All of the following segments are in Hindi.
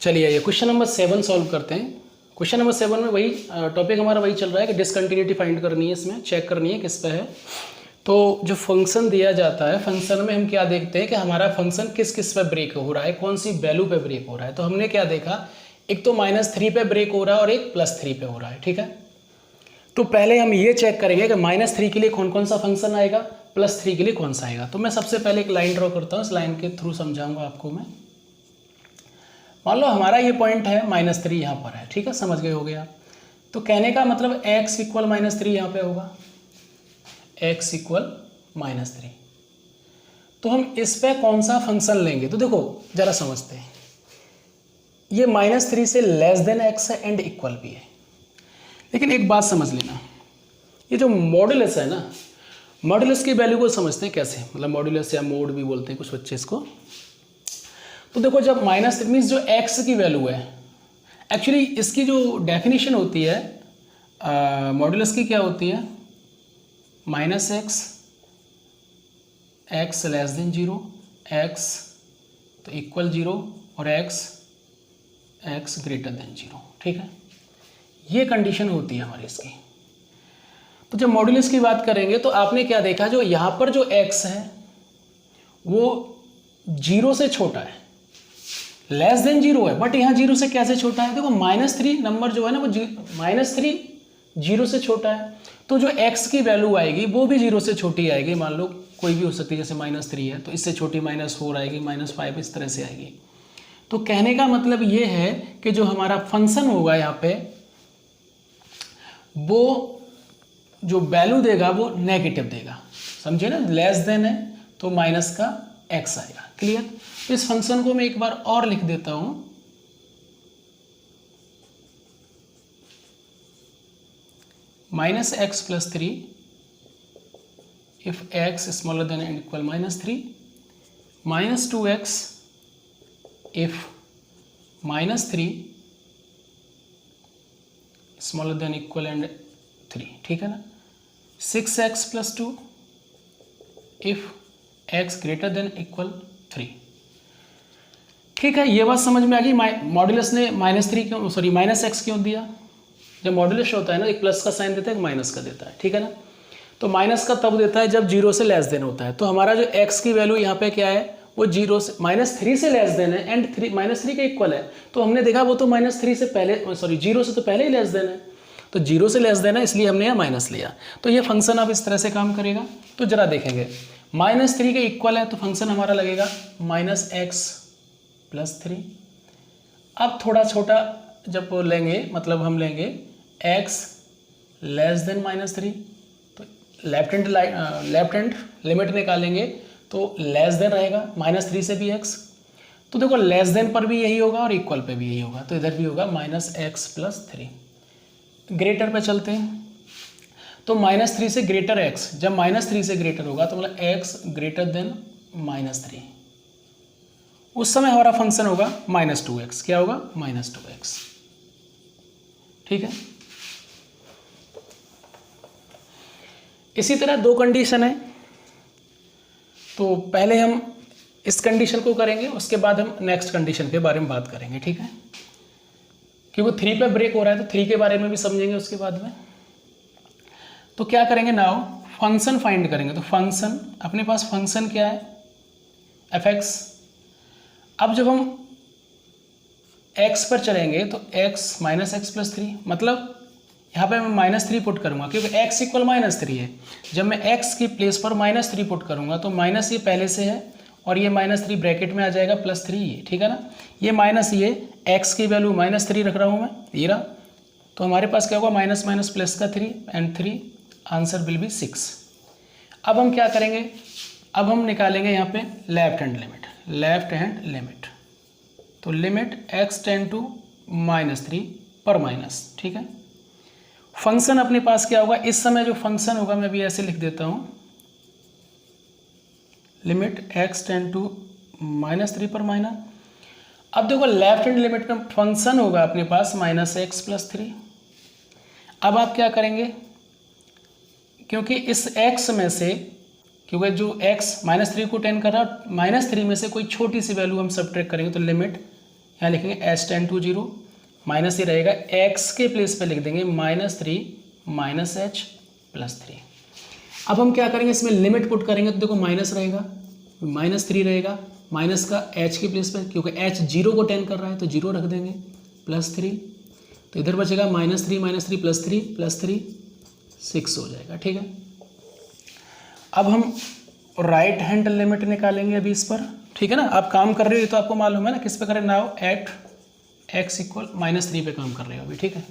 चलिए ये क्वेश्चन नंबर 7 सॉल्व करते हैं। क्वेश्चन नंबर 7 में वही टॉपिक हमारा वही चल रहा है कि डिसकंटिन्यूटी फाइंड करनी है, इसमें चेक करनी है किस पे है। तो जो फंक्शन दिया जाता है, फंक्शन में हम क्या देखते हैं कि हमारा फंक्शन किस किस पे ब्रेक हो रहा है, कौन सी वैल्यू पे ब्रेक हो रहा है। तो हमने क्या देखा, एक तो -3 पे ब्रेक हो रहा है और एक +3 पे हो रहा है, ठीक है। तो पहले हम ये चेक करेंगे कि -3 के लिए कौन कौन सा फंक्शन आएगा, +3 के लिए कौन सा आएगा। तो मैं सबसे पहले एक लाइन ड्रॉ करता हूँ, इस लाइन के थ्रू समझाऊंगा आपको मैं। मान लो हमारा ये पॉइंट है -3 यहाँ पर है, ठीक है, समझ गए हो गया। तो कहने का मतलब x इक्वल -3 यहाँ पे होगा, x इक्वल -3। तो हम इस पे कौन सा फंक्शन लेंगे, तो देखो जरा समझते हैं। ये -3 से लेस देन x है एंड इक्वल भी है। लेकिन एक बात समझ लेना, ये जो मॉडुलस है ना, मॉडुलस की वैल्यू को समझते हैं कैसे, मतलब मॉडुलस या मोड भी बोलते हैं कुछ बच्चे इसको। तो देखो जब -3 मीन्स जो x की वैल्यू है, एक्चुअली इसकी जो डेफिनेशन होती है मॉडुलस की क्या होती है, -x लेस देन 0, x तो इक्वल 0 और x ग्रेटर देन 0, ठीक है। ये कंडीशन होती है हमारी इसकी। तो जब मॉडुलस की बात करेंगे तो आपने क्या देखा, जो यहाँ पर जो x है वो 0 से छोटा है, लेस देन 0 है, बट यहाँ 0 से कैसे छोटा है, देखो -3 नंबर जो है ना वो -3 0 से छोटा है। तो जो x की वैल्यू आएगी वो भी 0 से छोटी आएगी। मान लो कोई भी हो सकती है, जैसे -3 है तो इससे छोटी -4 आएगी, -5 इस तरह से आएगी। तो कहने का मतलब ये है कि जो हमारा फंक्शन होगा यहाँ पे, वो जो वैल्यू देगा वो नेगेटिव देगा, समझे ना। लेस देन है तो माइनस का x आएगा, क्लियर। तो इस फंक्शन को मैं एक बार और लिख देता हूं, -x + 3 if x smaller than and equal -3, -2x if -3 smaller than equal and 3, ठीक है ना। 6x + 2 if x greater than equal 3, ठीक है। ये बात समझ में आ गई। मॉडुलस ने -x क्यों दिया, जब मॉडुलस होता है ना एक प्लस का साइन देता है, एक माइनस का देता है, ठीक है ना। तो माइनस का तब देता है जब 0 से लेस देन होता है। तो हमारा जो x की वैल्यू यहाँ पे क्या है, वो 0 से -3 से लेस देन है एंड -3 के इक्वल है। तो हमने देखा वो तो -3 से पहले 0 से तो पहले ही लेस देन है, तो 0 से लेस देन है, इसलिए हमने यहाँ माइनस लिया। तो ये फंक्शन अब इस तरह से काम करेगा। तो जरा देखेंगे, -3 के इक्वल है तो फंक्शन हमारा लगेगा -x + 3। अब थोड़ा छोटा जब लेंगे, मतलब हम लेंगे x लेस देन -3, तो लेफ्ट हैंड लिमिट निकालेंगे तो लेस देन रहेगा, -3 से भी x। तो देखो लेस देन पर भी यही होगा और इक्वल पे भी यही होगा, तो इधर भी होगा -x + 3। ग्रेटर पे चलते हैं, तो -3 से ग्रेटर x, जब -3 से ग्रेटर होगा तो मतलब x ग्रेटर देन -3, उस समय हमारा फंक्शन होगा -2x। क्या होगा, -2x, ठीक है। इसी तरह दो कंडीशन है, तो पहले हम इस कंडीशन को करेंगे, उसके बाद हम नेक्स्ट कंडीशन के बारे में बात करेंगे, ठीक है। कि वो 3 पे ब्रेक हो रहा है तो 3 के बारे में भी समझेंगे उसके बाद में। तो क्या करेंगे, नाउ फंक्शन फाइंड करेंगे। तो फंक्शन, अपने पास फंक्शन क्या है, f(x). अब जब हम x पर चलेंगे तो x -x + 3, मतलब यहाँ पे मैं -3 पुट करूँगा क्योंकि x इक्वल -3 है। जब मैं x की प्लेस पर -3 पुट करूँगा तो माइनस ये पहले से है और ये -3 ब्रैकेट में आ जाएगा, +3 ये, ठीक है ना। ये माइनस ये x की वैल्यू -3 रख रहा हूँ मैं, ये रहा। तो हमारे पास क्या होगा, माइनस प्लस का 3 एंड 3, आंसर विल बी 6। अब हम क्या करेंगे, अब हम निकालेंगे यहाँ पे लेफ्ट हैंड लिमिट। तो लिमिट x टेंड टू -3 पर माइनस, ठीक है। फंक्शन अपने पास क्या होगा, इस समय जो फंक्शन होगा मैं भी ऐसे लिख देता हूँ, लिमिट x टेंड टू -3 पर माइनस। अब देखो लेफ्ट हैंड लिमिट में फंक्शन होगा अपने पास -x + 3। अब आप क्या करेंगे, क्योंकि इस x में से, क्योंकि जो x -3 को टेंड कर रहा है, -3 में से कोई छोटी सी वैल्यू हम सब्ट्रैक्ट करेंगे तो लिमिट यहाँ लिखेंगे h टेंड टू 0, माइनस ये रहेगा, x के प्लेस पे लिख देंगे -3 माइनस h प्लस 3। अब हम क्या करेंगे, इसमें लिमिट पुट करेंगे तो देखो माइनस रहेगा, -3 रहेगा, माइनस का h के प्लेस पे, क्योंकि h 0 को टेंड कर रहा है तो 0 रख देंगे, +3, तो इधर बचेगा -3 प्लस 3 6 हो जाएगा। ठीक है, अब हम राइट हैंड लिमिट निकालेंगे अभी इस पर। ठीक है ना, आप काम कर रहे हो तो आपको मालूम है ना किस पे कर रहे हो, नाउ एट x इक्वल -3 पे काम कर रहे हो अभी। ठीक है,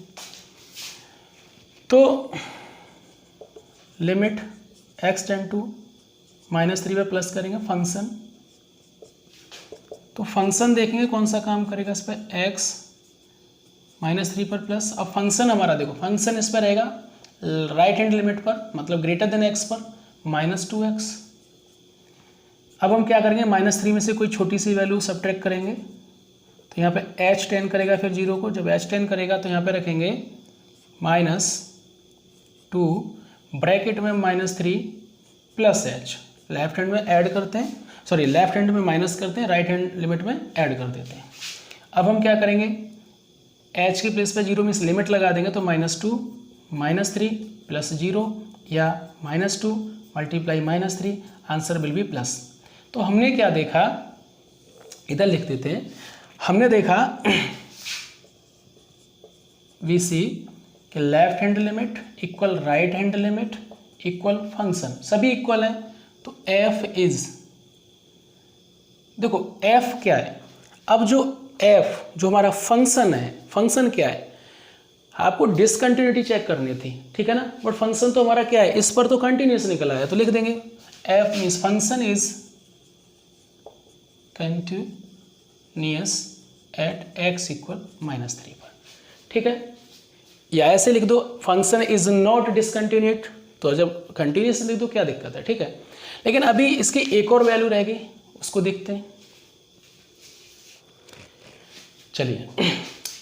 तो लिमिट x टेंड टू -3 पे प्लस करेंगे फंक्शन, तो फंक्शन देखेंगे कौन सा काम करेगा इस पर, x -3 पर प्लस। अब फंक्शन हमारा देखो, फंक्शन इस पर रहेगा राइट हैंड लिमिट पर, मतलब ग्रेटर देन x पर -2x। अब हम क्या करेंगे, -3 में से कोई छोटी सी वैल्यू सब्ट्रैक्ट करेंगे, तो यहाँ पे h टेंड करेगा फिर 0 को, जब h टेंड करेगा तो यहाँ पे रखेंगे -2 ब्रैकेट में -3 प्लस h, लेफ्ट हैंड में ऐड करते हैं, सॉरी लेफ्ट हैंड में माइनस करते हैं, राइट हैंड लिमिट में ऐड कर देते हैं। अब हम क्या करेंगे, h के प्लेस पे 0 में लिमिट लगा देंगे तो -2 -3 प्लस 0 या -2 multiply -3, answer will be plus. तो हमने क्या देखा, इधर लिख देते हैं, हमने देखा वी सी कि left hand limit equal right hand limit equal function, सभी इक्वल है, तो f इज, देखो f क्या है, अब जो f जो हमारा फंक्शन है, फंक्शन क्या है, आपको डिसकंटिन्यूटी चेक करनी थी, ठीक है ना, बट फंक्शन तो हमारा क्या है, इस पर तो कंटिन्यूस निकला है, तो लिख देंगे f means function is continuous at x equal -3 पर। ठीक है, या ऐसे लिख दो फंक्शन इज नॉट डिसकंटिन्यूट, तो जब कंटिन्यूस लिख दो क्या दिक्कत है। ठीक है, लेकिन अभी इसकी एक और वैल्यू रह गई, उसको देखते हैं। चलिए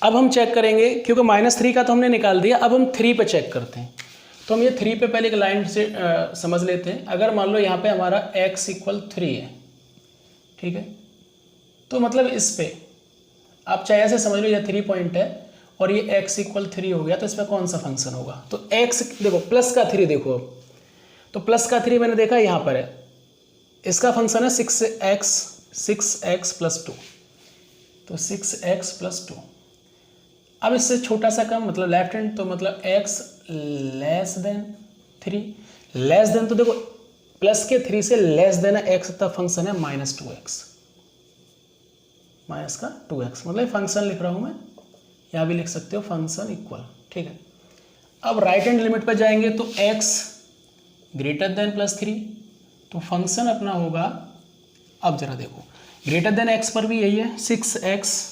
अब हम चेक करेंगे, क्योंकि -3 का तो हमने निकाल दिया, अब हम 3 पे चेक करते हैं। तो हम ये 3 पे पहले एक लाइन से समझ लेते हैं। अगर मान लो यहाँ पे हमारा x इक्वल 3 है, ठीक है, तो मतलब इस पे आप चाहे ऐसे समझ लो ये 3 पॉइंट है और ये x इक्वल 3 हो गया, तो इस पर कौन सा फंक्शन होगा, तो x देखो प्लस का 3 देखो, तो प्लस का 3 मैंने देखा यहाँ पर है, इसका फंक्शन है 6x प्लस 2, तो 6x प्लस 2। अब इससे छोटा सा कम, मतलब लेफ्ट हैंड, तो मतलब x less than 3, less than, तो देखो प्लस के 3 से लेस देन है x तक फंक्शन है -2x, माइनस का 2x, मतलब फंक्शन लिख रहा हूँ मैं, यहाँ भी लिख सकते हो फंक्शन इक्वल। ठीक है, अब राइट हैंड लिमिट पर जाएंगे तो x ग्रेटर देन +3, तो फंक्शन अपना होगा, अब जरा देखो ग्रेटर देन x पर भी यही है 6x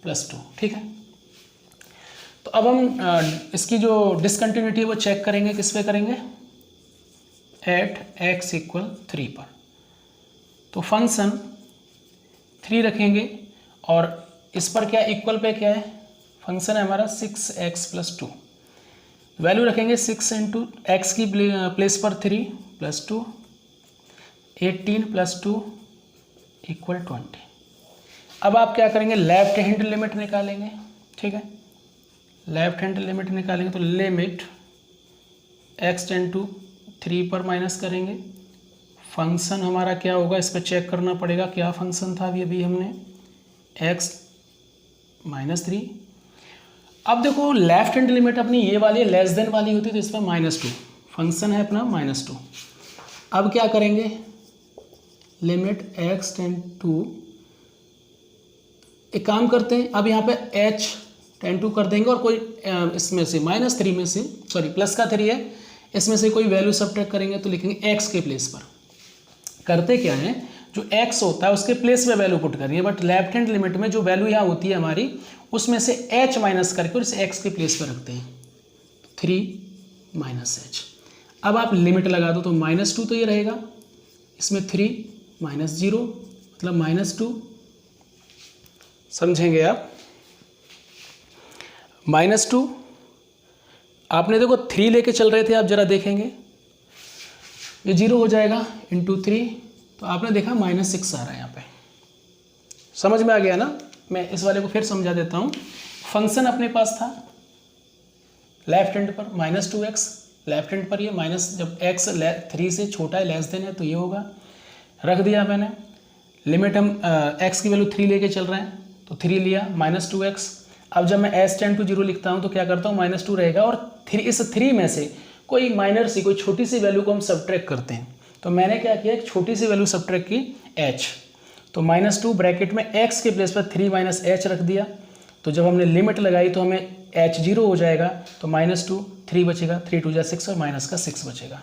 प्लस 2। ठीक है, तो अब हम इसकी जो डिसकंटिन्यूटी है वो चेक करेंगे, किस पे करेंगे, एट x इक्वल 3 पर, तो फंक्शन 3 रखेंगे और इस पर क्या इक्वल पे क्या है, फंक्शन है हमारा 6x प्लस 2, वैल्यू रखेंगे 6 इंटू एक्स की प्लेस पर 3 प्लस 2, 18 प्लस 2 इक्वल 20। अब आप क्या करेंगे, लेफ्ट हैंड लिमिट निकालेंगे। ठीक है, लेफ्ट हैंड लिमिट निकालेंगे तो लिमिट x टेंड टू 3 पर माइनस करेंगे, फंक्शन हमारा क्या होगा, इस पर चेक करना पड़ेगा क्या फंक्शन था अभी हमने, x -3। अब देखो लेफ्ट हैंड लिमिट अपनी ये वाली लेस देन वाली होती है, तो इस पर -2, फंक्शन है अपना -2। अब क्या करेंगे, लिमिट x टेंड टू, एक काम करते हैं, अब यहाँ पे h टेंड टू कर देंगे और कोई इसमें से -3 में से, सॉरी प्लस का 3 है, इसमें से कोई वैल्यू सब्ट्रैक्ट करेंगे तो लिखेंगे x के प्लेस पर। करते क्या है, जो x होता है उसके प्लेस में वैल्यू पुट करेंगे, बट लेफ्ट हैंड लिमिट में जो वैल्यू यहाँ होती है हमारी, उसमें से h माइनस करके और इसे x के प्लेस पर रखते हैं, 3 -h। अब आप लिमिट लगा दो तो -2 तो ये रहेगा, इसमें 3 -0 मतलब -2, समझेंगे आप, -2 आपने देखो 3 लेके चल रहे थे, आप जरा देखेंगे ये 0 हो जाएगा इंटू 3, तो आपने देखा -6 आ रहा है यहाँ पे, समझ में आ गया ना? मैं इस वाले को फिर समझा देता हूँ। फंक्शन अपने पास था लेफ्ट हैंड पर -2x, लेफ्ट हैंड पर ये माइनस, जब x 3 से छोटा है लेस देन है तो ये होगा, रख दिया मैंने। लिमिट हम x की वैल्यू 3 लेके चल रहे हैं तो 3 लिया -2x। अब जब मैं s टेंड टू 0 लिखता हूँ तो क्या करता हूँ, -2 रहेगा और इस 3 में से कोई माइनर सी, कोई छोटी सी वैल्यू को हम सब्ट्रैक्ट करते हैं। तो मैंने क्या किया, एक छोटी सी वैल्यू सब्ट्रैक्ट की h, तो -2 ब्रैकेट में x के प्लेस पर 3 - h रख दिया। तो जब हमने लिमिट लगाई तो हमें h 0 हो जाएगा, तो -2 3 बचेगा, 3 2 6 और माइनस का 6 बचेगा।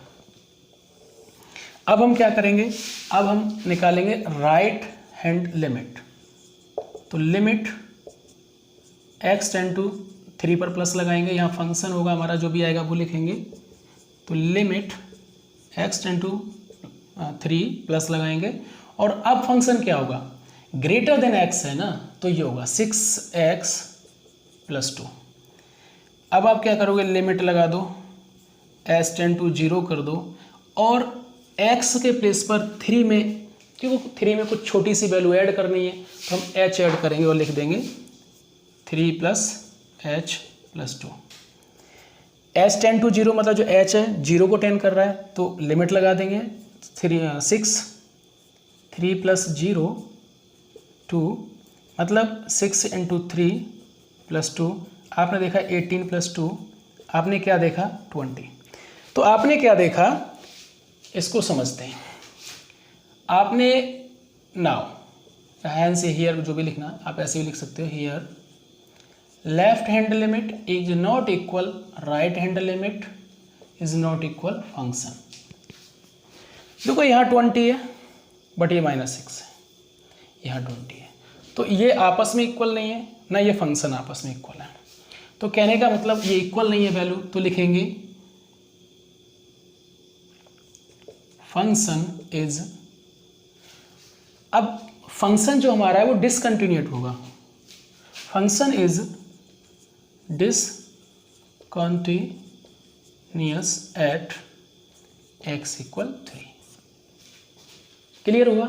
अब हम क्या करेंगे, अब हम निकालेंगे राइट हैंड लिमिट। तो लिमिट x टेंड टू 3 पर प्लस लगाएंगे, यहाँ फंक्शन होगा हमारा, जो भी आएगा वो लिखेंगे। तो limit x tend to 3 plus लगाएंगे, और अब फंक्शन क्या होगा, ग्रेटर देन x है ना, तो ये होगा 6x + 2। अब आप क्या करोगे, लिमिट लगा दो, s टेंड टू 0 कर दो, और x के प्लेस पर 3 में, क्योंकि 3 में कुछ छोटी सी वैल्यू ऐड करनी है तो हम h ऐड करेंगे और लिख देंगे 3 + h + 2। s टेंड टू 0 मतलब जो h है 0 को टेंड कर रहा है, तो लिमिट लगा देंगे 3 + 0 2, मतलब 6 × 3 + 2। आपने देखा 18 + 2, आपने क्या देखा 20। तो आपने क्या देखा, इसको समझते हैं। आपने नाउ हैंड से हियर जो भी लिखना आप ऐसे भी लिख सकते हो, here left hand limit is not equal right hand limit is not equal function. देखो यहाँ 20 है बट ये -6 है, यहाँ 20 है, तो ये आपस में इक्वल नहीं है ना, ये फंक्शन आपस में इक्वल है। तो कहने का मतलब ये इक्वल नहीं है वैल्यू, तो लिखेंगे फंक्शन इज, अब फंक्शन जो हमारा है वो डिसकंटिन्यूट होगा। Function is discontinuous at x = 3। Clear हुआ?